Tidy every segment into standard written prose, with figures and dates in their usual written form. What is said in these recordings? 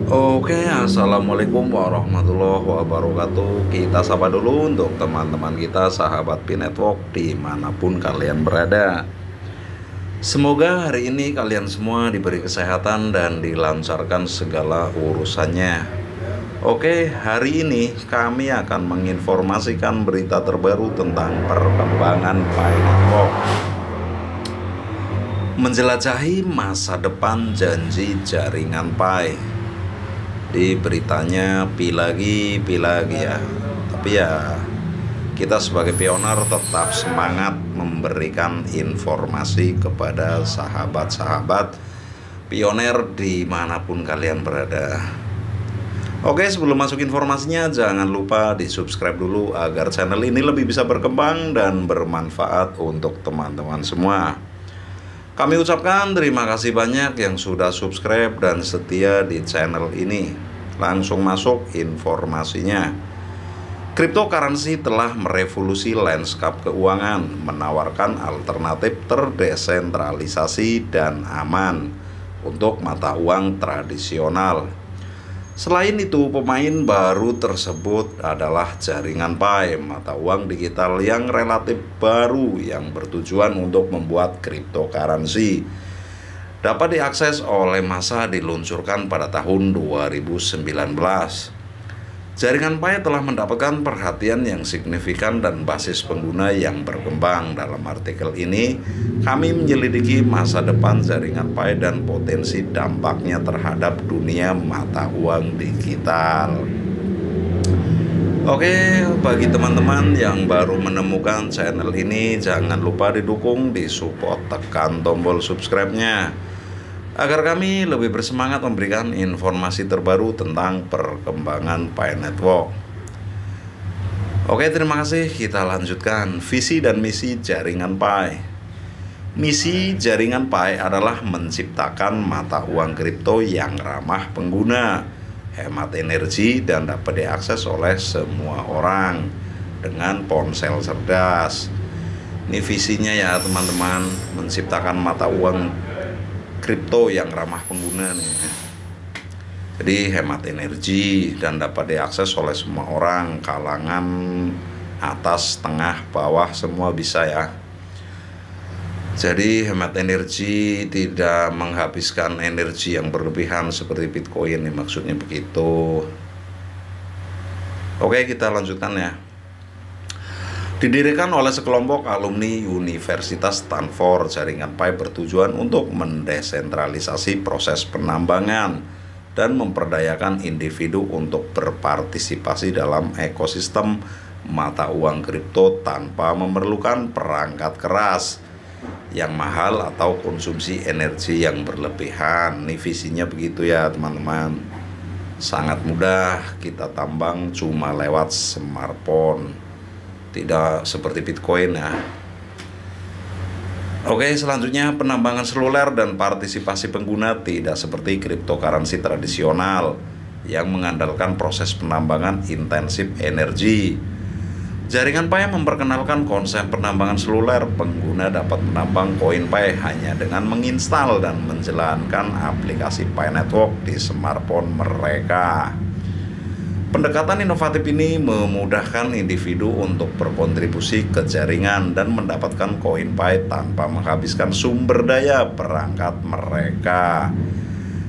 Oke, assalamualaikum warahmatullahi wabarakatuh. Kita sapa dulu untuk teman-teman kita, sahabat P-Network dimanapun kalian berada. Semoga hari ini kalian semua diberi kesehatan dan dilancarkan segala urusannya. Oke, hari ini kami akan menginformasikan berita terbaru tentang perkembangan P-Network. Menjelajahi masa depan janji jaringan Pi. Di beritanya pi lagi ya. Tapi ya kita sebagai pioner tetap semangat memberikan informasi kepada sahabat-sahabat pioner dimanapun kalian berada. Oke, sebelum masuk informasinya jangan lupa di subscribe dulu agar channel ini lebih bisa berkembang dan bermanfaat untuk teman-teman semua. Kami ucapkan terima kasih banyak yang sudah subscribe dan setia di channel ini. Langsung masuk informasinya. Cryptocurrency telah merevolusi lanskap keuangan, menawarkan alternatif terdesentralisasi dan aman untuk mata uang tradisional. Selain itu, pemain baru tersebut adalah jaringan Pi, mata uang digital yang relatif baru yang bertujuan untuk membuat cryptocurrency dapat diakses oleh massa diluncurkan pada tahun 2019. Jaringan Pi telah mendapatkan perhatian yang signifikan dan basis pengguna yang berkembang. Dalam artikel ini, kami menyelidiki masa depan jaringan Pi dan potensi dampaknya terhadap dunia mata uang digital. Oke, bagi teman-teman yang baru menemukan channel ini, jangan lupa didukung, disupport, tekan tombol subscribe-nya agar kami lebih bersemangat memberikan informasi terbaru tentang perkembangan P-Network. Oke, terima kasih. Kita lanjutkan visi dan misi jaringan Pi. Misi jaringan Pi adalah menciptakan mata uang kripto yang ramah pengguna, hemat energi, dan dapat diakses oleh semua orang dengan ponsel cerdas. Ini visinya ya teman-teman, menciptakan mata uang kripto yang ramah pengguna nih. Jadi hemat energi dan dapat diakses oleh semua orang, kalangan atas, tengah, bawah, semua bisa ya. Jadi hemat energi, tidak menghabiskan energi yang berlebihan seperti Bitcoin nih, maksudnya begitu. Oke, kita lanjutkan ya. Didirikan oleh sekelompok alumni Universitas Stanford, jaringan Pi bertujuan untuk mendesentralisasi proses penambangan dan memperdayakan individu untuk berpartisipasi dalam ekosistem mata uang kripto tanpa memerlukan perangkat keras yang mahal atau konsumsi energi yang berlebihan. Ini visinya begitu ya teman-teman. Sangat mudah kita tambang cuma lewat smartphone, tidak seperti Bitcoin ya. Oke, selanjutnya penambangan seluler dan partisipasi pengguna tidak seperti cryptocurrency tradisional yang mengandalkan proses penambangan intensif energi. Jaringan Pi memperkenalkan konsep penambangan seluler. Pengguna dapat menambang koin Pi hanya dengan menginstal dan menjalankan aplikasi P-Network di smartphone mereka. Pendekatan inovatif ini memudahkan individu untuk berkontribusi ke jaringan dan mendapatkan koin Pi tanpa menghabiskan sumber daya perangkat mereka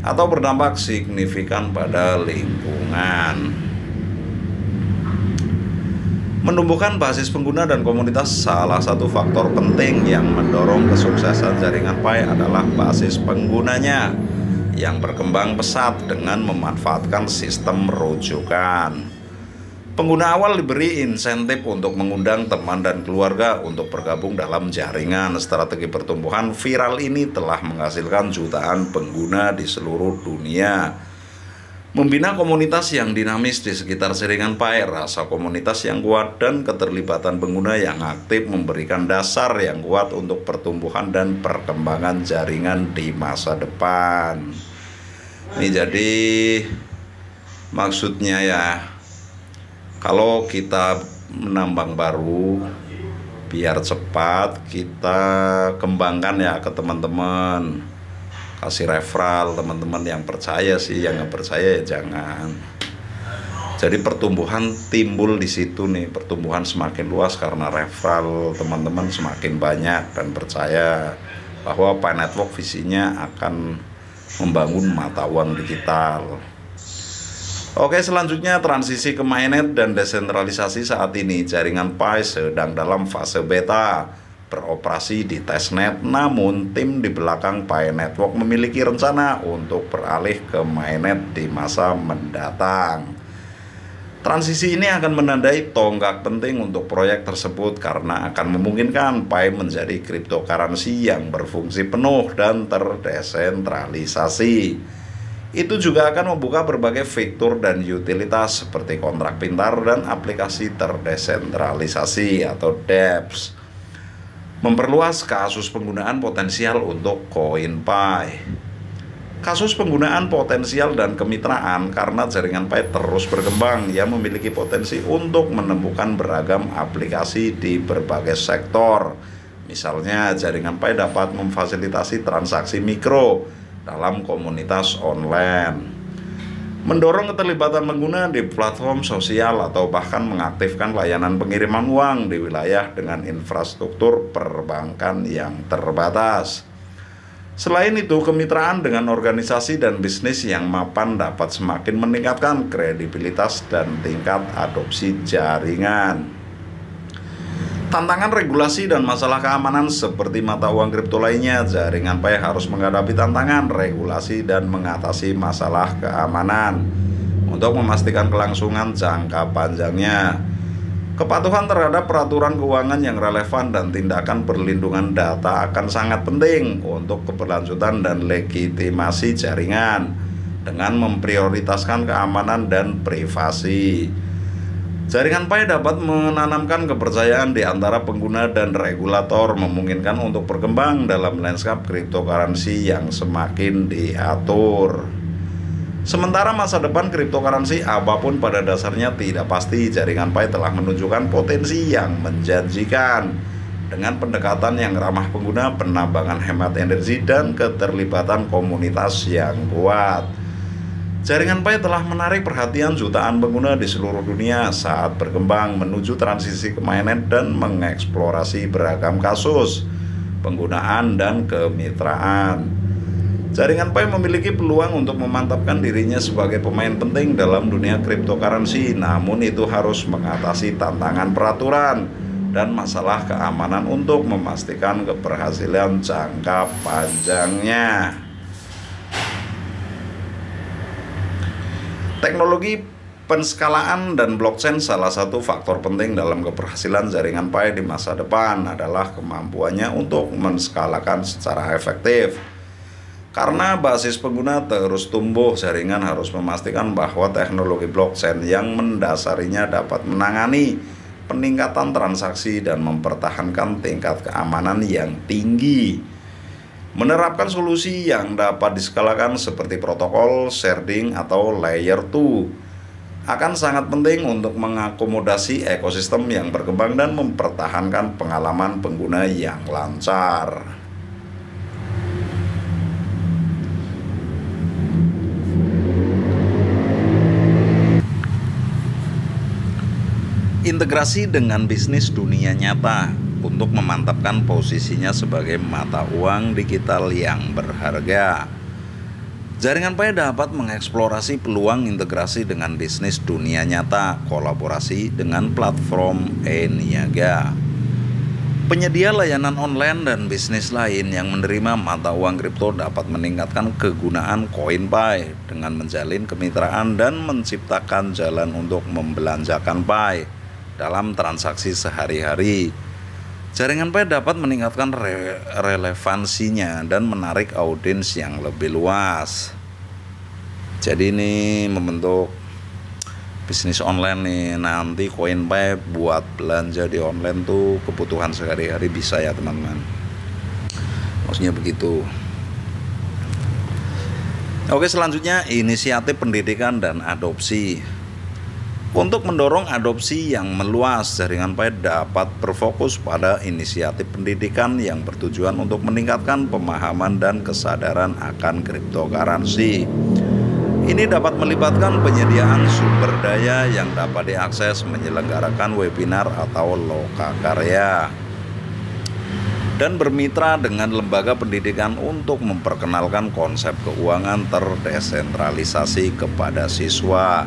atau berdampak signifikan pada lingkungan. Menumbuhkan basis pengguna dan komunitas. Salah satu faktor penting yang mendorong kesuksesan jaringan Pi adalah basis penggunanya yang berkembang pesat dengan memanfaatkan sistem rujukan. Pengguna awal diberi insentif untuk mengundang teman dan keluarga untuk bergabung dalam jaringan. Strategi pertumbuhan viral ini telah menghasilkan jutaan pengguna di seluruh dunia. Membina komunitas yang dinamis di sekitar jaringan Pi, rasa komunitas yang kuat dan keterlibatan pengguna yang aktif memberikan dasar yang kuat untuk pertumbuhan dan perkembangan jaringan di masa depan. Ini jadi maksudnya ya, kalau kita menambang baru biar cepat kita kembangkan ya ke teman-teman. kasih referral teman-teman yang percaya sih, yang nggak percaya ya jangan. Jadi pertumbuhan timbul di situ nih, pertumbuhan semakin luas karena referral teman-teman semakin banyak dan percaya bahwa Pi Network visinya akan membangun mata uang digital. Oke, selanjutnya transisi ke mainnet dan desentralisasi. Saat ini jaringan Pi sedang dalam fase beta, beroperasi di testnet, namun tim di belakang Pi Network memiliki rencana untuk beralih ke mainnet di masa mendatang. Transisi ini akan menandai tonggak penting untuk proyek tersebut karena akan memungkinkan Pi menjadi cryptocurrency yang berfungsi penuh dan terdesentralisasi. Itu juga akan membuka berbagai fitur dan utilitas seperti kontrak pintar dan aplikasi terdesentralisasi atau dApps. Memperluas kasus penggunaan potensial untuk koin Pi. Kasus penggunaan potensial dan kemitraan karena jaringan Pi terus berkembang, ia memiliki potensi untuk menemukan beragam aplikasi di berbagai sektor. Misalnya, jaringan Pi dapat memfasilitasi transaksi mikro dalam komunitas online, mendorong keterlibatan pengguna di platform sosial, atau bahkan mengaktifkan layanan pengiriman uang di wilayah dengan infrastruktur perbankan yang terbatas. Selain itu, kemitraan dengan organisasi dan bisnis yang mapan dapat semakin meningkatkan kredibilitas dan tingkat adopsi jaringan. Tantangan regulasi dan masalah keamanan seperti mata uang kripto lainnya, jaringan Pi harus menghadapi tantangan regulasi dan mengatasi masalah keamanan untuk memastikan kelangsungan jangka panjangnya. Kepatuhan terhadap peraturan keuangan yang relevan dan tindakan perlindungan data akan sangat penting untuk keberlanjutan dan legitimasi jaringan dengan memprioritaskan keamanan dan privasi. Jaringan Pi dapat menanamkan kepercayaan di antara pengguna dan regulator, memungkinkan untuk berkembang dalam lanskap cryptocurrency yang semakin diatur. Sementara masa depan cryptocurrency apapun pada dasarnya tidak pasti, jaringan Pi telah menunjukkan potensi yang menjanjikan dengan pendekatan yang ramah pengguna, penambangan hemat energi, dan keterlibatan komunitas yang kuat. Jaringan Pi telah menarik perhatian jutaan pengguna di seluruh dunia saat berkembang menuju transisi ke mainnet dan mengeksplorasi beragam kasus penggunaan dan kemitraan. Jaringan Pi memiliki peluang untuk memantapkan dirinya sebagai pemain penting dalam dunia cryptocurrency, namun itu harus mengatasi tantangan peraturan dan masalah keamanan untuk memastikan keberhasilan jangka panjangnya. Teknologi penskalaan dan blockchain salah satu faktor penting dalam keberhasilan jaringan Pi di masa depan adalah kemampuannya untuk menskalakan secara efektif. Karena basis pengguna terus tumbuh, jaringan harus memastikan bahwa teknologi blockchain yang mendasarinya dapat menangani peningkatan transaksi dan mempertahankan tingkat keamanan yang tinggi. Menerapkan solusi yang dapat diskalakan seperti protokol sharding atau layer 2 akan sangat penting untuk mengakomodasi ekosistem yang berkembang dan mempertahankan pengalaman pengguna yang lancar. Integrasi dengan bisnis dunia nyata untuk memantapkan posisinya sebagai mata uang digital yang berharga. Jaringan Pi dapat mengeksplorasi peluang integrasi dengan bisnis dunia nyata, kolaborasi dengan platform e-niaga, penyedia layanan online dan bisnis lain yang menerima mata uang kripto dapat meningkatkan kegunaan koin Pi dengan menjalin kemitraan dan menciptakan jalan untuk membelanjakan Pi dalam transaksi sehari-hari. Jaringan Pi dapat meningkatkan relevansinya dan menarik audiens yang lebih luas. Jadi ini membentuk bisnis online nih, nanti koin Pi buat belanja di online tuh kebutuhan sehari-hari bisa ya teman-teman. Maksudnya begitu. Oke, selanjutnya inisiatif pendidikan dan adopsi. Untuk mendorong adopsi yang meluas, jaringan Pi dapat berfokus pada inisiatif pendidikan yang bertujuan untuk meningkatkan pemahaman dan kesadaran akan cryptocurrency. Ini dapat melibatkan penyediaan sumber daya yang dapat diakses, menyelenggarakan webinar atau lokakarya, dan bermitra dengan lembaga pendidikan untuk memperkenalkan konsep keuangan terdesentralisasi kepada siswa,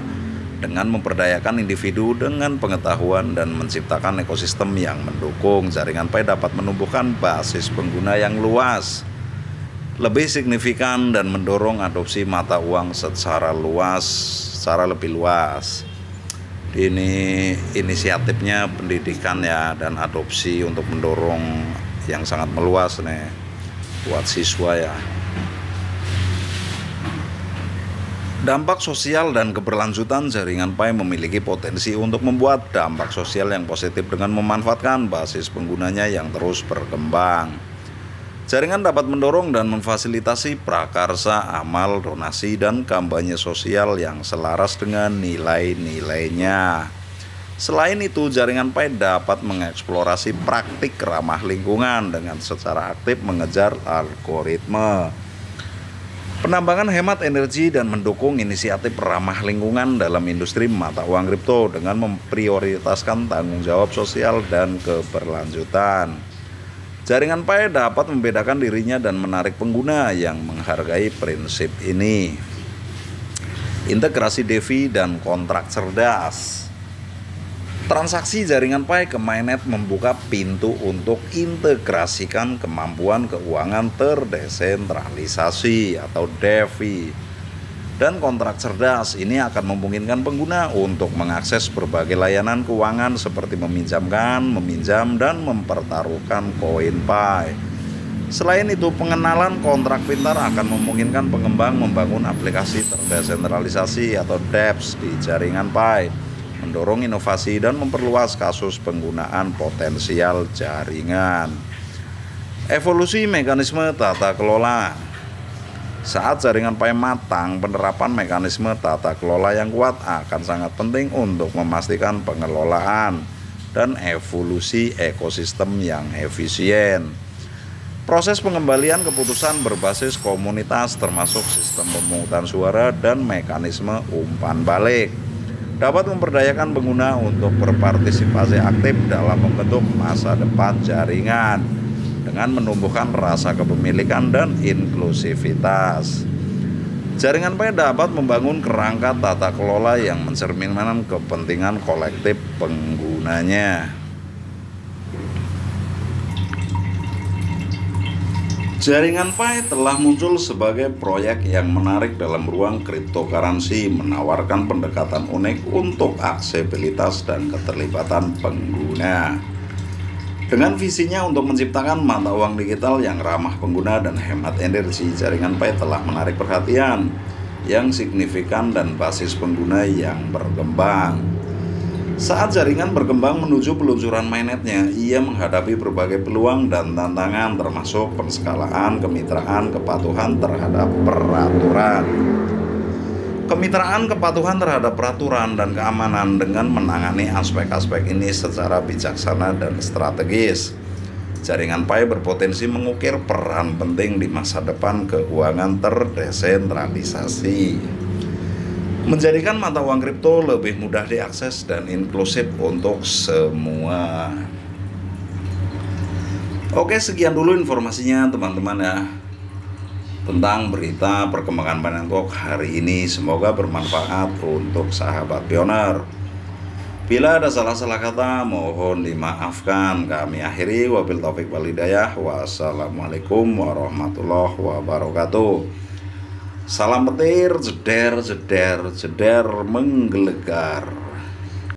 dengan memperdayakan individu dengan pengetahuan dan menciptakan ekosistem yang mendukung. Jaringan Pi dapat menumbuhkan basis pengguna yang luas, lebih signifikan, dan mendorong adopsi mata uang secara lebih luas. Ini inisiatifnya pendidikan ya, dan adopsi untuk mendorong yang sangat meluas nih buat siswa ya. Dampak sosial dan keberlanjutan, jaringan Pi memiliki potensi untuk membuat dampak sosial yang positif dengan memanfaatkan basis penggunanya yang terus berkembang. Jaringan dapat mendorong dan memfasilitasi prakarsa, amal, donasi, dan kampanye sosial yang selaras dengan nilai-nilainya. Selain itu, jaringan Pi dapat mengeksplorasi praktik ramah lingkungan dengan secara aktif mengejar algoritma penambangan hemat energi dan mendukung inisiatif ramah lingkungan dalam industri mata uang kripto dengan memprioritaskan tanggung jawab sosial dan keberlanjutan. Jaringan Pi dapat membedakan dirinya dan menarik pengguna yang menghargai prinsip ini. Integrasi DeFi dan kontrak cerdas. Transaksi jaringan Pi ke mainnet membuka pintu untuk integrasikan kemampuan keuangan terdesentralisasi atau DeFi dan kontrak cerdas. Ini akan memungkinkan pengguna untuk mengakses berbagai layanan keuangan seperti meminjam, dan mempertaruhkan koin Pi. Selain itu, pengenalan kontrak pintar akan memungkinkan pengembang membangun aplikasi terdesentralisasi atau dApps di jaringan Pi, mendorong inovasi dan memperluas kasus penggunaan potensial jaringan. Evolusi mekanisme tata kelola. Saat jaringan Pi matang, penerapan mekanisme tata kelola yang kuat akan sangat penting untuk memastikan pengelolaan dan evolusi ekosistem yang efisien. Proses pengembalian keputusan berbasis komunitas termasuk sistem pemungutan suara dan mekanisme umpan balik dapat memperdayakan pengguna untuk berpartisipasi aktif dalam membentuk masa depan jaringan dengan menumbuhkan rasa kepemilikan dan inklusivitas. Jaringan Pi dapat membangun kerangka tata kelola yang mencerminkan kepentingan kolektif penggunanya. Jaringan Pi telah muncul sebagai proyek yang menarik dalam ruang cryptocurrency, menawarkan pendekatan unik untuk aksesibilitas dan keterlibatan pengguna. Dengan visinya untuk menciptakan mata uang digital yang ramah pengguna dan hemat energi, jaringan Pi telah menarik perhatian yang signifikan dan basis pengguna yang berkembang. Saat jaringan berkembang menuju peluncuran mainnetnya, ia menghadapi berbagai peluang dan tantangan termasuk penskalaan, kemitraan, kepatuhan terhadap peraturan. Kemitraan, kepatuhan terhadap peraturan, dan keamanan dengan menangani aspek-aspek ini secara bijaksana dan strategis. Jaringan Pi berpotensi mengukir peran penting di masa depan keuangan terdesentralisasi, menjadikan mata uang kripto lebih mudah diakses dan inklusif untuk semua. Oke, sekian dulu informasinya teman-teman ya, tentang berita perkembangan Pi Network hari ini. Semoga bermanfaat untuk sahabat pioner. Bila ada salah-salah kata, mohon dimaafkan. Kami akhiri, wabil taufik wal hidayah. Wassalamualaikum warahmatullahi wabarakatuh. Salam petir, jeder, jeder, jeder menggelegar.